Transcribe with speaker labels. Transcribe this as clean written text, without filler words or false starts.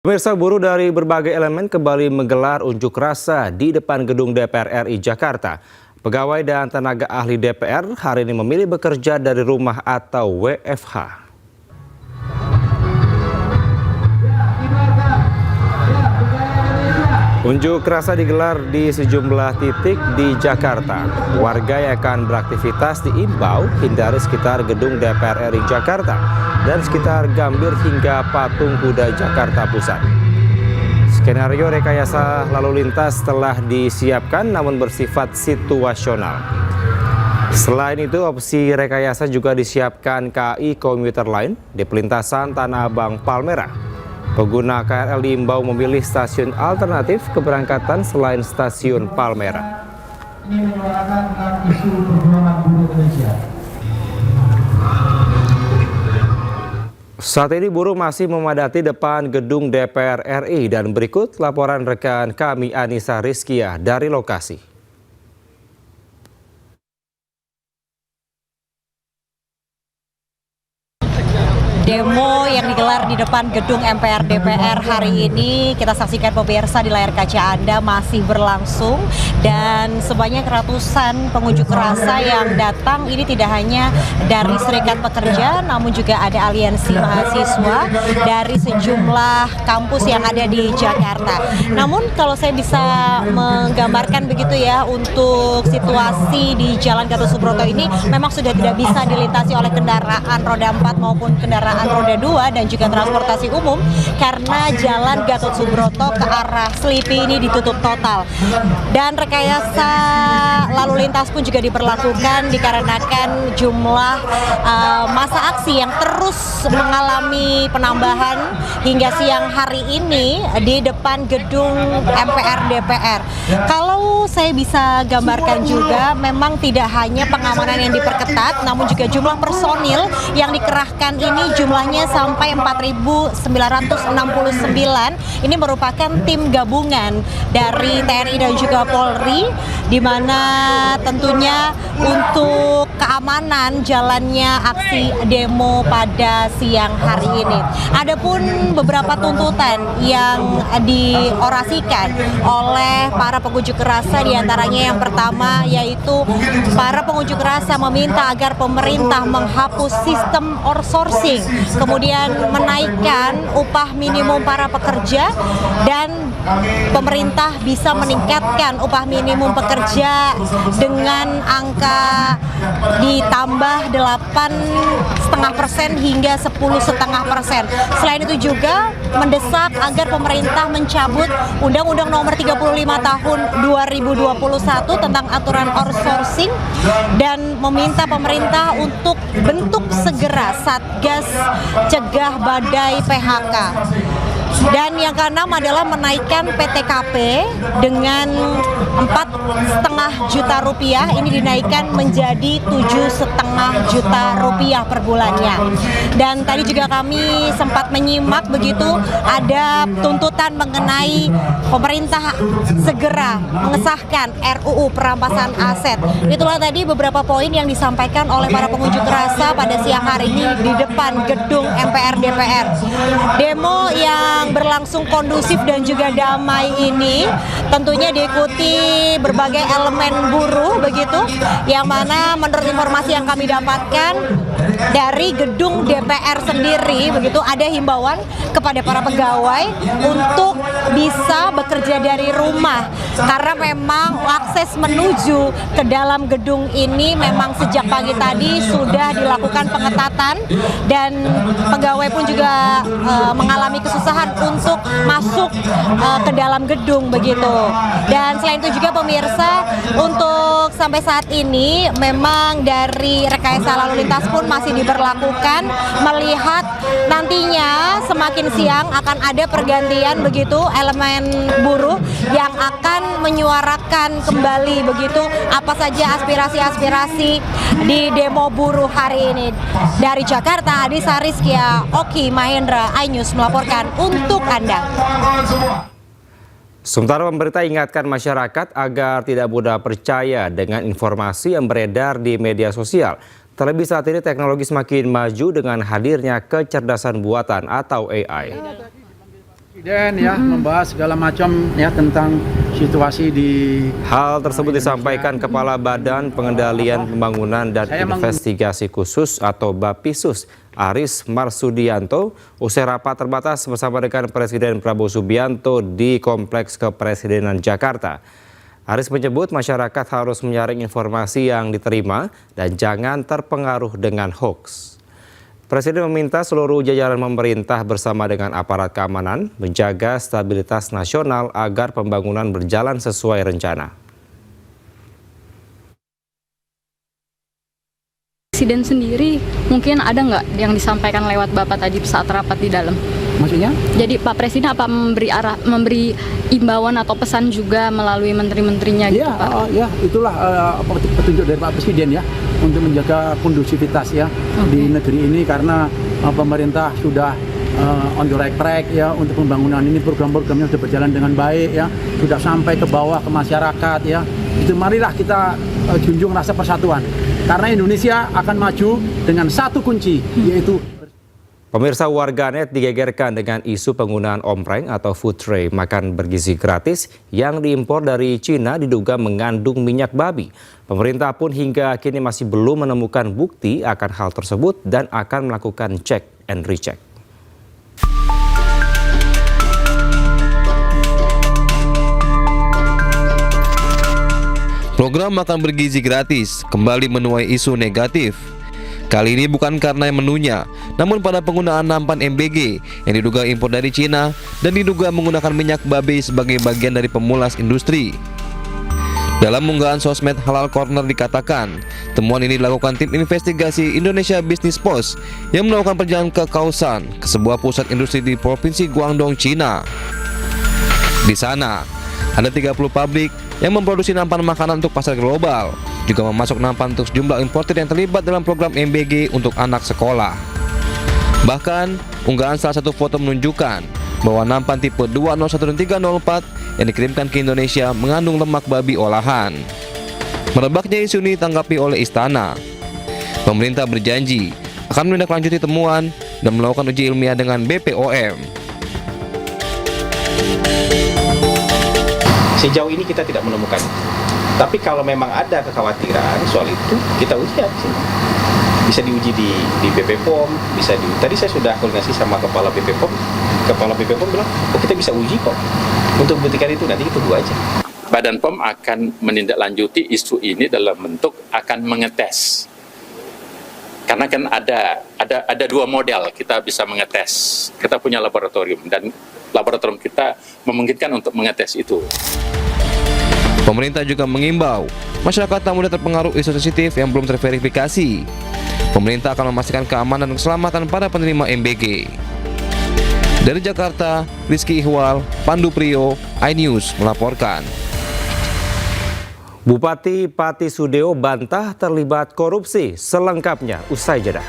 Speaker 1: Pemirsa, buruh dari berbagai elemen kembali menggelar unjuk rasa di depan gedung DPR RI Jakarta. Pegawai dan tenaga ahli DPR hari ini memilih bekerja dari rumah atau WFH. Unjuk rasa digelar di sejumlah titik di Jakarta. Warga yang akan beraktivitas diimbau hindari sekitar gedung DPR RI Jakarta dan sekitar Gambir hingga Patung Kuda Jakarta Pusat. Skenario rekayasa lalu lintas telah disiapkan namun bersifat situasional. Selain itu, opsi rekayasa juga disiapkan KAI Komuter Line di pelintasan Tanah Abang Palmerah. Pengguna KRL diimbau memilih stasiun alternatif keberangkatan selain stasiun Palmerah. Ini menyuarakan isu perjuangan buruh Indonesia. Saat ini buruh masih memadati depan gedung DPR RI dan berikut laporan rekan kami Anissa Rizkia dari lokasi.
Speaker 2: Demo yang digelar di depan gedung MPR DPR hari ini kita saksikan pemirsa di layar kaca Anda masih berlangsung, dan sebanyak ratusan pengunjuk rasa yang datang ini tidak hanya dari Serikat Pekerja namun juga ada aliansi mahasiswa dari sejumlah kampus yang ada di Jakarta. Namun kalau saya bisa menggambarkan begitu ya, untuk situasi di Jalan Gatot Subroto ini memang sudah tidak bisa dilintasi oleh kendaraan roda 4 maupun kendaraan roda 2 dan juga transportasi umum karena Jalan Gatot Subroto ke arah Selipi ini ditutup total. Dan rekayasa lalu lintas pun juga diberlakukan dikarenakan jumlah masa aksi yang terus mengalami penambahan hingga siang hari ini di depan gedung MPR DPR. Kalau saya bisa gambarkan juga, memang tidak hanya pengamanan yang diperketat namun juga jumlah personil yang dikerahkan ini jumlahnya sampai 4.969. Ini merupakan tim gabungan dari TNI dan juga Polri, di mana tentunya untuk keamanan jalannya aksi demo pada siang hari ini. Adapun beberapa tuntutan yang diorasikan oleh para pengunjuk rasa, diantaranya yang pertama yaitu para pengunjuk rasa meminta agar pemerintah menghapus sistem outsourcing, kemudian menaikkan upah minimum para pekerja, dan pemerintah bisa meningkatkan upah minimum pekerja dengan angka ditambah 8,5% hingga 10,5%. Selain itu juga mendesak agar pemerintah mencabut Undang-Undang Nomor 35 Tahun 2021 tentang aturan outsourcing dan meminta pemerintah untuk bentuk segera Satgas Cegah Badai PHK. Dan yang keenam adalah menaikkan PTKP dengan 4,5 juta rupiah, ini dinaikkan menjadi 7,5 juta rupiah per bulannya. Dan tadi juga kami sempat menyimak begitu ada tuntutan mengenai pemerintah segera mengesahkan RUU perampasan aset. Itulah tadi beberapa poin yang disampaikan oleh para pengunjuk rasa pada siang hari ini di depan gedung MPR DPR. Demo yang berlangsung kondusif dan juga damai ini tentunya diikuti berbagai elemen buruh begitu, yang mana menurut informasi yang kami dapatkan dari gedung DPR sendiri begitu ada himbauan kepada para pegawai untuk bisa bekerja dari rumah karena memang akses menuju ke dalam gedung ini memang sejak pagi tadi sudah dilakukan pengetatan dan pegawai pun juga mengalami kesusahan untuk masuk ke dalam gedung begitu. Dan selain itu juga pemirsa, untuk sampai saat ini memang dari rekayasa lalu lintas pun masih diberlakukan, melihat nantinya semakin siang akan ada pergantian begitu elemen buruh yang akan menyuarakan kembali begitu apa saja aspirasi-aspirasi di demo buruh hari ini. Dari Jakarta, Anissa Rizkia, Oki Mahendra, iNews melaporkan untuk Anda.
Speaker 1: Sementara pemerintah ingatkan masyarakat agar tidak mudah percaya dengan informasi yang beredar di media sosial. Terlebih saat ini teknologi semakin maju dengan hadirnya kecerdasan buatan atau AI.
Speaker 3: Presiden ya membahas segala macam ya tentang situasi di
Speaker 1: Hal tersebut disampaikan Kepala Badan Pengendalian Pembangunan dan Investigasi Khusus atau Bapisus Aris Marsudianto usai rapat terbatas bersama dengan Presiden Prabowo Subianto di Kompleks Kepresidenan Jakarta. Aris menyebut masyarakat harus menyaring informasi yang diterima dan jangan terpengaruh dengan hoax. Presiden meminta seluruh jajaran pemerintah bersama dengan aparat keamanan menjaga stabilitas nasional agar pembangunan berjalan sesuai rencana.
Speaker 4: Presiden sendiri mungkin ada nggak yang disampaikan lewat Bapak tadi saat rapat di dalam?
Speaker 3: maksudnya
Speaker 4: Jadi Pak Presiden apa memberi imbauan atau pesan juga melalui menteri-menterinya gitu
Speaker 3: ya,
Speaker 4: Pak?
Speaker 3: ya itulah petunjuk dari Pak Presiden ya untuk menjaga kondusivitas ya di negeri ini karena pemerintah sudah on the right track ya untuk pembangunan ini, program-programnya sudah berjalan dengan baik ya, sudah sampai ke bawah ke masyarakat ya. Itu marilah kita junjung rasa persatuan karena Indonesia akan maju dengan satu kunci yaitu
Speaker 1: Pemirsa, warganet digegerkan dengan isu penggunaan ompreng atau food tray makan bergizi gratis yang diimpor dari Cina diduga mengandung minyak babi. Pemerintah pun hingga kini masih belum menemukan bukti akan hal tersebut dan akan melakukan cek and recheck.
Speaker 5: Program makan bergizi gratis kembali menuai isu negatif. Kali ini bukan karena menunya, namun pada penggunaan nampan MBG yang diduga impor dari Cina dan diduga menggunakan minyak babi sebagai bagian dari pemulas industri. Dalam unggahan sosmed Halal Corner dikatakan, temuan ini dilakukan tim investigasi Indonesia Business Post yang melakukan perjalanan ke Kaohsiung, ke sebuah pusat industri di Provinsi Guangdong, Cina. Di sana, ada 30 pabrik yang memproduksi nampan makanan untuk pasar global, juga memasok nampan untuk sejumlah importer yang terlibat dalam program MBG untuk anak sekolah. Bahkan, unggahan salah satu foto menunjukkan bahwa nampan tipe 201 dan 304 yang dikirimkan ke Indonesia mengandung lemak babi olahan. Merebaknya isu ini ditanggapi oleh Istana. Pemerintah berjanji akan menindaklanjuti temuan dan melakukan uji ilmiah dengan BPOM.
Speaker 6: Sejauh ini kita tidak menemukan. Tapi kalau memang ada kekhawatiran soal itu, kita uji ya. Bisa diuji di BPOM, bisa tadi saya sudah koordinasi sama Kepala BPOM. Kepala BPOM bilang, oh kita bisa uji kok. Untuk membuktikan itu nanti kita tunggu aja.
Speaker 7: Badan POM akan menindaklanjuti isu ini dalam bentuk akan mengetes. Karena kan ada dua model kita bisa mengetes. Kita punya laboratorium dan laboratorium kita memungkinkan untuk mengetes itu.
Speaker 5: Pemerintah juga mengimbau masyarakat tak mudah terpengaruh isu sensitif yang belum terverifikasi. Pemerintah akan memastikan keamanan dan keselamatan para penerima MBG. Dari Jakarta, Rizky Ihwal, Pandu Priyo, iNews melaporkan.
Speaker 1: Bupati Pati Sudeo bantah terlibat korupsi. Selengkapnya usai jeda.